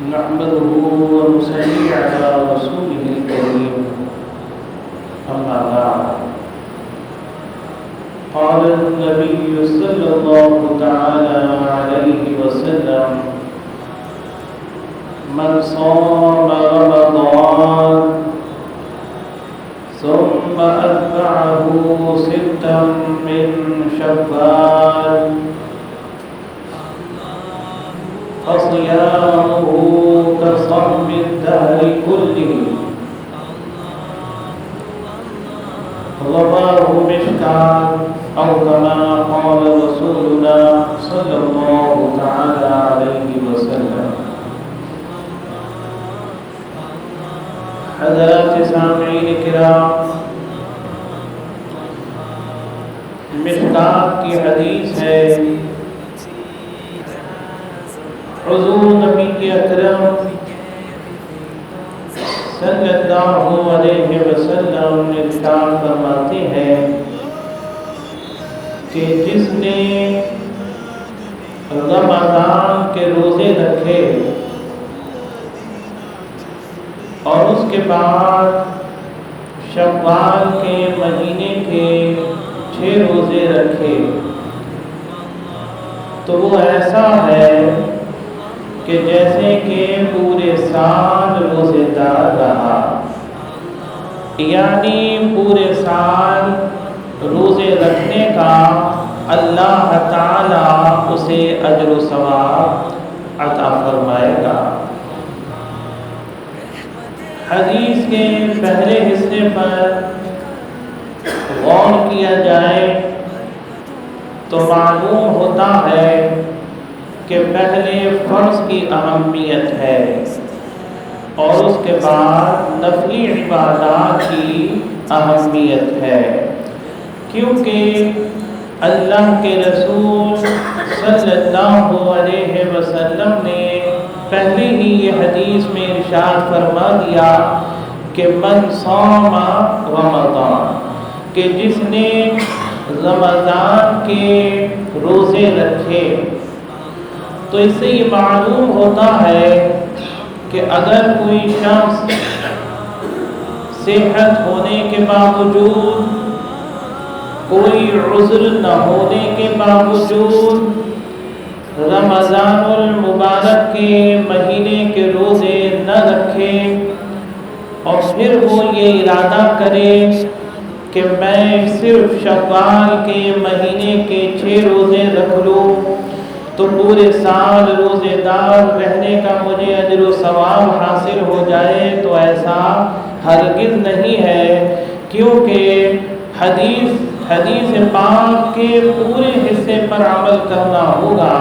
نحمده ونصلي على رسوله الكريم أما بعد قال النبي صلى الله تعالى عليه وسلم من صام رمضان ثم أتبعه ستا من شوال فصيامه كصوم الدهر كله رواه مشكات أو كما قال رسولنا صلى الله تعالى عليه وسلم. حضرات سامعین کرام، مشکات کی حدیث ہے، حضور نبی اکرم صلی اللہ علیہ وسلم ارشاد فرماتے ہیں کہ جس نے رمضان کے روزے رکھے اور اس کے بعد شوال کے مہینے کے 6 روزے رکھے تو وہ ایسا ہے کہ جیسے کہ پورے سال روزے دار رہا، یعنی پورے سال روزے رکھنے کا اللہ تعالی اسے اجر و ثواب عطا فرمائے گا۔ حدیث کے پہلے حصے پر غور کیا جائے تو معلوم ہوتا ہے کہ پہلے فرض کی اہمیت ہے اور اس کے بعد نفلی عبادات کی اہمیت ہے، کیونکہ اللہ کے رسول صلی اللہ علیہ وسلم نے پہلے ہی یہ حدیث میں ارشاد فرما دیا کہ من صام رمضان، کہ جس نے رمضان کے روزے رکھے، تو اس سے یہ معلوم ہوتا ہے کہ اگر کوئی شخص صحت ہونے کے باوجود، کوئی عذر نہ ہونے کے باوجود رمضان المبارک کے مہینے کے روزے نہ رکھے اور پھر وہ یہ ارادہ کرے کہ میں صرف شوال کے مہینے کے 6 روزے رکھ لوں تو پورے سال روزے دار رہنے کا مجھے اجر و ثواب حاصل ہو جائے، تو ایسا ہرگز نہیں ہے، کیونکہ حدیث پاک کے پورے حصے پر عمل کرنا ہوگا،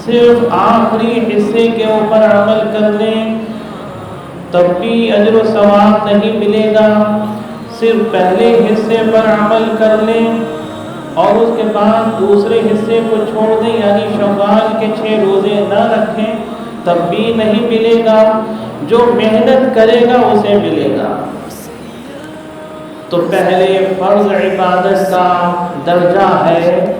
صرف آخری حصے کے اوپر عمل کر لیں تب بھی اجر و ثواب نہیں ملے گا، صرف پہلے حصے پر عمل کر لیں اور اس کے بعد دوسرے حصے کو چھوڑ دیں، یعنی شوال کے 6 روزے نہ رکھیں تب بھی نہیں ملے گا، جو محنت کرے گا اسے ملے گا۔ تو پہلے فرض عبادت کا درجہ ہے،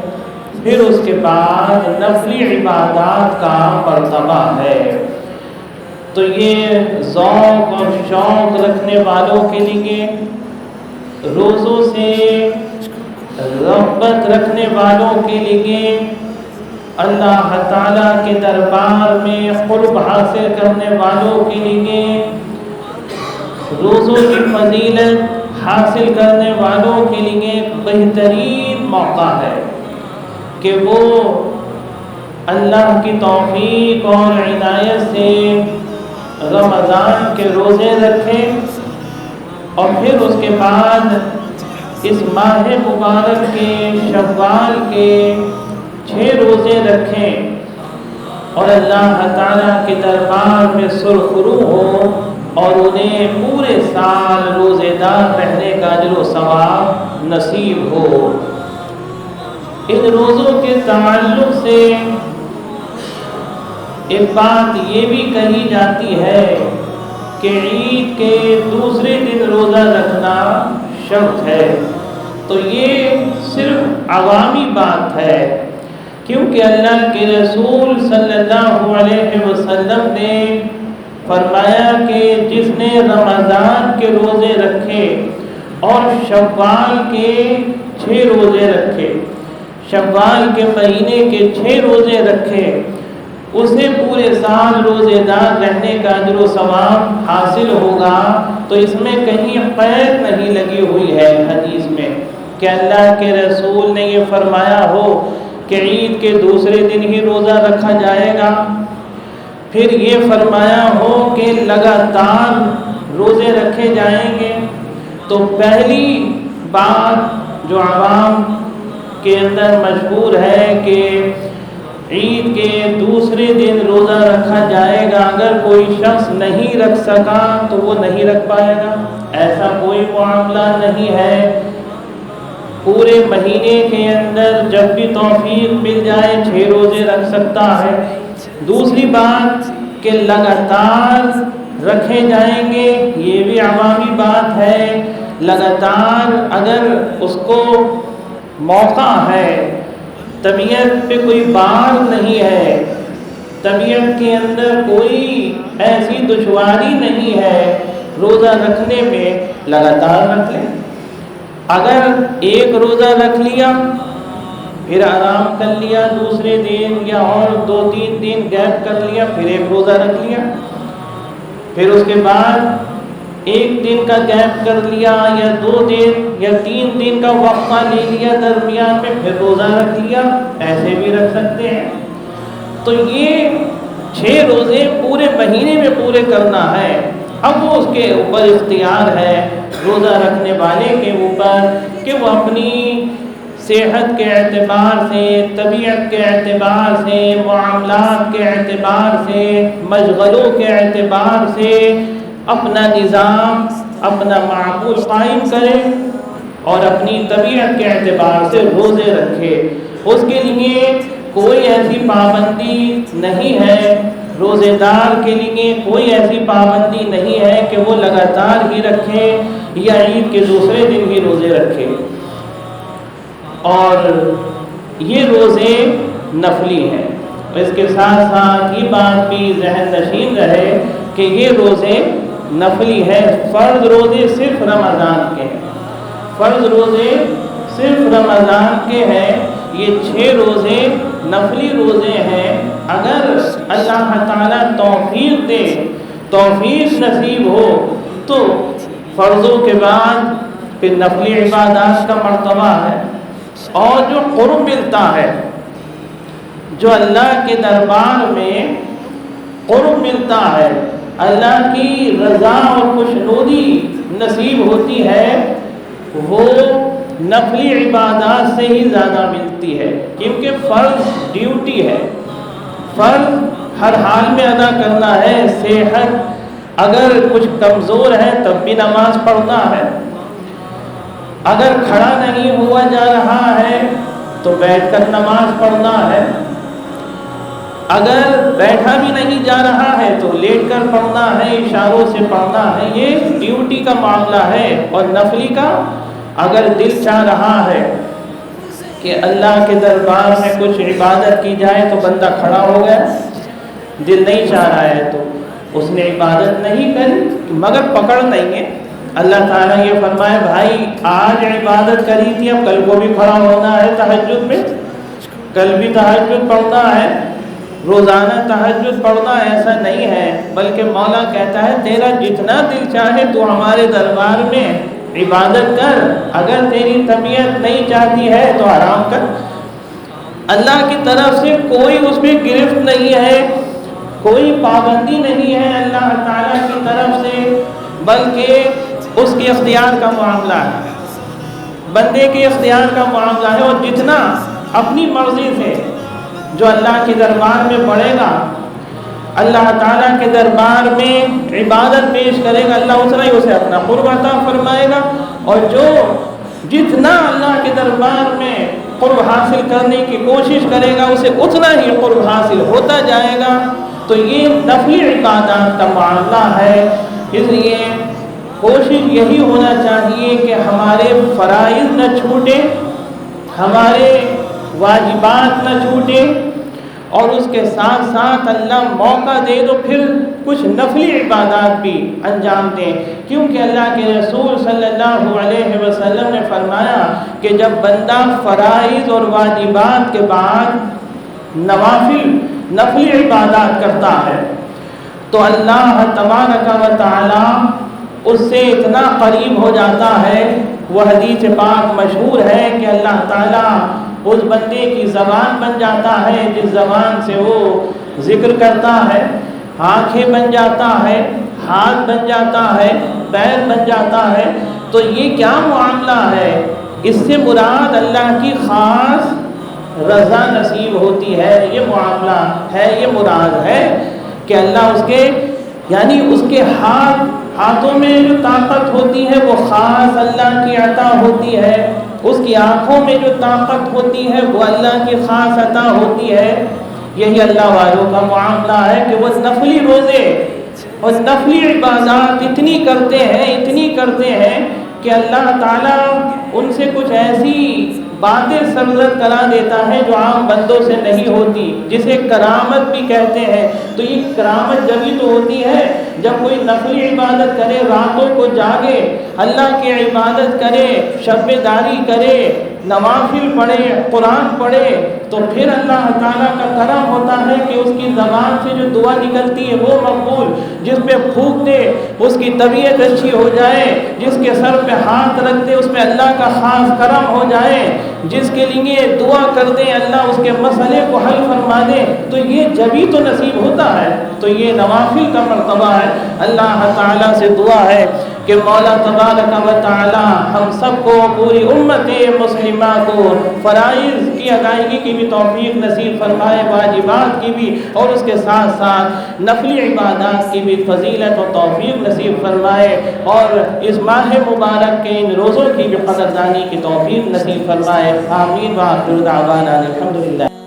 پھر اس کے بعد نفلی عبادات کا مرتبہ ہے۔ تو یہ ذوق اور شوق رکھنے والوں کے لیے، روزوں سے رغبت رکھنے والوں کے لیے، اللہ تعالیٰ کے دربار میں قرب حاصل کرنے والوں کے لیے، روزوں کی فضیلت حاصل کرنے والوں کے لیے ایک بہترین موقع ہے کہ وہ اللہ کی توفیق اور عنایت سے رمضان کے روزے رکھیں اور پھر اس کے بعد اس ماہ مبارک کے شوال کے 6 روزے رکھیں اور اللہ تعالیٰ کے دربار میں سرخرو ہو اور انہیں پورے سال روزے دار رہنے کا اجر و ثواب نصیب ہو۔ ان روزوں کے تعلق سے ایک بات یہ بھی کہی جاتی ہے کہ عید کے دوسرے دن روزہ رکھنا شرط ہے، تو یہ صرف عوامی بات ہے، کیونکہ اللہ کے رسول صلی اللہ علیہ وسلم نے فرمایا کہ جس نے رمضان کے روزے رکھے اور شوال کے 6 روزے رکھے، شوال کے مہینے کے 6 روزے رکھے، اسے پورے سال روزے دار رہنے کا اجر و ثواب حاصل ہوگا۔ تو اس میں کہیں قید نہیں لگی ہوئی ہے حدیث میں کہ اللہ کے رسول نے یہ فرمایا ہو کہ عید کے دوسرے دن ہی روزہ رکھا جائے گا، پھر یہ فرمایا ہو کہ لگاتار روزے رکھے جائیں گے۔ تو پہلی بات جو عوام کے اندر مشہور ہے کہ عید کے دوسرے دن روزہ رکھا جائے گا، اگر کوئی شخص نہیں رکھ سکا تو وہ نہیں رکھ پائے گا، ایسا کوئی معاملہ نہیں ہے۔ پورے مہینے کے اندر جب بھی توفیق مل جائے 6 روزے رکھ سکتا ہے۔ دوسری بات کہ لگاتار رکھے جائیں گے، یہ بھی عوامی بات ہے۔ لگاتار اگر اس کو موقع ہے، طبیعت پہ کوئی بار نہیں ہے، طبیعت کے اندر کوئی ایسی دشواری نہیں ہے روزہ رکھنے میں، لگاتار رکھ لیں۔ اگر ایک روزہ رکھ لیا پھر آرام کر لیا دوسرے دن، یا اور 2-3 دن گیپ کر لیا، پھر ایک روزہ رکھ لیا، پھر اس کے بعد 1 دن کا گیپ کر لیا، یا 2 دن یا 3 دن کا وقفہ لے لیا درمیان میں، پھر روزہ رکھ لیا، ایسے بھی رکھ سکتے ہیں۔ تو یہ 6 روزے پورے مہینے میں پورے کرنا ہے۔ اب وہ اس کے اوپر اختیار ہے روزہ رکھنے والے کے اوپر کہ وہ اپنی صحت کے اعتبار سے، طبیعت کے اعتبار سے، معاملات کے اعتبار سے، مشغلوں کے اعتبار سے اپنا نظام، اپنا معمول قائم کرے اور اپنی طبیعت کے اعتبار سے روزے رکھے۔ اس کے لیے کوئی ایسی پابندی نہیں ہے، روزے دار کے لیے کوئی ایسی پابندی نہیں ہے کہ وہ لگاتار ہی رکھے یا عید کے دوسرے دن ہی روزے رکھے۔ اور یہ روزے نفلی ہیں۔ اس کے ساتھ ساتھ یہ بات بھی ذہن نشین رہے کہ یہ روزے نفلی ہے، فرض روزے صرف رمضان کے ہیں، فرض روزے صرف رمضان کے ہیں۔ یہ 6 روزے نفلی روزے ہیں۔ اگر اللہ تعالیٰ توفیق دے، توفیق نصیب ہو تو فرضوں کے بعد پھر نفلی عبادات کا مرتبہ ہے، اور جو قرب ملتا ہے، جو اللہ کے دربار میں قرب ملتا ہے، اللہ کی رضا اور خوشنودی نصیب ہوتی ہے، وہ نفلی عبادات سے ہی زیادہ ملتی ہے، کیونکہ فرض ڈیوٹی ہے، فرض ہر حال میں ادا کرنا ہے۔ صحت اگر کچھ کمزور ہے تب بھی نماز پڑھنا ہے، اگر کھڑا نہیں ہوا جا رہا ہے تو بیٹھ کر نماز پڑھنا ہے، اگر بیٹھا بھی نہیں جا رہا ہے تو لیٹ کر پڑھنا ہے، اشاروں سے پڑھنا ہے۔ یہ ڈیوٹی کا معاملہ ہے۔ اور نفلی کا اگر دل چاہ رہا ہے کہ اللہ کے دربار میں کچھ عبادت کی جائے تو بندہ کھڑا ہو گیا، دل نہیں چاہ رہا ہے تو اس نے عبادت نہیں کری، مگر پکڑ نہیں ہے۔ اللہ تعالیٰ یہ فرمائے بھائی آج عبادت کری تھی، اب کل کو بھی کھڑا ہونا ہے تہجد میں، کل بھی تہجد پڑھنا ہے، روزانہ تہجد پڑھنا، ایسا نہیں ہے۔ بلکہ مولا کہتا ہے تیرا جتنا دل چاہے تو ہمارے دربار میں عبادت کر، اگر تیری طبیعت نہیں چاہتی ہے تو آرام کر۔ اللہ کی طرف سے کوئی اس پہ گرفت نہیں ہے، کوئی پابندی نہیں ہے اللہ تعالیٰ کی طرف سے، بلکہ اس کے اختیار کا معاملہ ہے، بندے کے اختیار کا معاملہ ہے۔ اور جتنا اپنی مرضی سے جو اللہ کے دربار میں پڑھے گا، اللہ تعالیٰ کے دربار میں عبادت پیش کرے گا، اللہ اتنا ہی اسے اپنا قرب عطا فرمائے گا۔ اور جو جتنا اللہ کے دربار میں قرب حاصل کرنے کی کوشش کرے گا اسے اتنا ہی قرب حاصل ہوتا جائے گا۔ تو یہ نفلی عبادات کا معاملہ ہے۔ اس لیے کوشش یہی ہونا چاہیے کہ ہمارے فرائض نہ چھوٹیں، ہمارے واجبات نہ چھوٹیں، اور اس کے ساتھ ساتھ اللہ موقع دے تو پھر کچھ نفلی عبادات بھی انجام دیں، کیونکہ اللہ کے رسول صلی اللہ علیہ وسلم نے فرمایا کہ جب بندہ فرائض اور واجبات کے بعد نفلی عبادات کرتا ہے تو اللہ تبارک و تعالی اس سے اتنا قریب ہو جاتا ہے۔ وہ حدیث پاک مشہور ہے کہ اللہ تعالیٰ اس بندے کی زبان بن جاتا ہے جس زبان سے وہ ذکر کرتا ہے، آنکھیں بن جاتا ہے، ہاتھ بن جاتا ہے، پیر بن جاتا ہے۔ تو یہ کیا معاملہ ہے؟ اس سے مراد اللہ کی خاص رضا نصیب ہوتی ہے، یہ معاملہ ہے، یہ مراد ہے کہ اللہ اس کے یعنی اس کے ہاتھوں میں جو طاقت ہوتی ہے وہ خاص اللہ کی عطا ہوتی ہے، اس کی آنکھوں میں جو طاقت ہوتی ہے وہ اللہ کی خاص عطا ہوتی ہے۔ یہی اللہ والوں کا معاملہ ہے کہ وہ نفلی روزے اور نفلی عبادات اتنی کرتے ہیں کہ اللہ تعالیٰ ان سے کچھ ایسی باتیں سرزد کرا دیتا ہے جو عام بندوں سے نہیں ہوتی، جسے کرامت بھی کہتے ہیں۔ تو یہ کرامت جبھی تو ہوتی ہے جب کوئی نفلی عبادت کرے، راتوں کو جاگے، اللہ کی عبادت کرے، شب داری کرے، نوافل پڑھے، قرآن پڑھے، تو پھر اللہ تعالیٰ کا کرم ہوتا ہے کہ اس کی زبان سے جو دعا نکلتی ہے وہ مقبول، جس پہ پھونک دے اس کی طبیعت اچھی ہو جائے، جس کے سر پہ ہاتھ رکھ دے اس پہ اللہ کا خاص کرم ہو جائے، جس کے لیے دعا کر دے اللہ اس کے مسئلے کو حل فرما دے، تو یہ جبھی تو نصیب ہوتا ہے۔ تو یہ نوافل کا مرتبہ ہے۔ اللہ تعالیٰ سے دعا ہے کہ مولا تبارک و تعالی ہم سب کو، پوری امت مسلمہ کو فرائض کی ادائیگی کی بھی توفیق نصیب فرمائے، واجبات کی بھی، اور اس کے ساتھ ساتھ نفلی عبادات کی بھی فضیلت و توفیق نصیب فرمائے، اور اس ماہ مبارک کے ان روزوں کی بھی قدردانی کی توفیق نصیب فرمائے۔ آمین وآخر دعوانا الحمدللہ۔